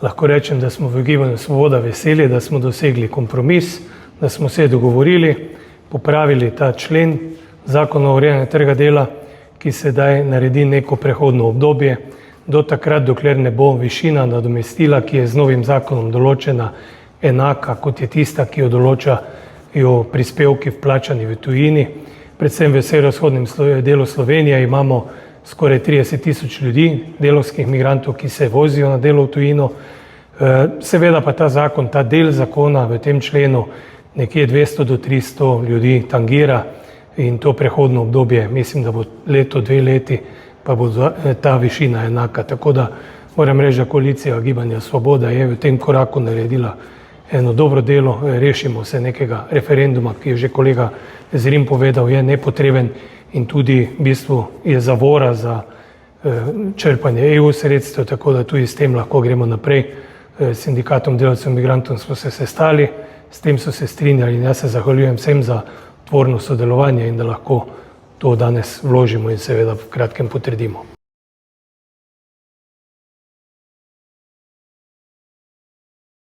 lahko rečem, da smo v Gibanju Svoboda veseli, da smo dosegli kompromis, da smo se dogovorili, popravili ta člen Zakona o urejanju trga dela, ki sedaj naredi neko prehodno obdobje do takrat, dokler ne bo višina nadomestila, ki je z novim zakonom določena, enaka kot je tista, ki jo določajo prispevki vplačani v tujini. Predvsem v severovzhodnem delu Slovenije imamo skoraj 30 000 ljudi, delovskih migrantov, ki se vozijo na delo v tujino. Seveda pa ta zakon, ta del zakona v tem členu nekje 200 do 300 ljudi tangira in to prehodno obdobje, mislim, da bo leto, 2 leti, pa bo ta višina enaka. Tako da moram reči, da koalicija Gibanja Svoboda je v tem koraku naredila eno dobro delo, rešimo se nekega referenduma, ki je že kolega Zrim povedal, je nepotreben in tudi v bistvu je zavora za črpanje EU sredstev, tako da tudi s tem lahko gremo naprej. Sindikatom delavcev migrantov smo se sestali, s tem so se strinjali in jaz se zahvaljujem vsem za tvorno sodelovanje in da lahko to danes vložimo in seveda v kratkem potrdimo.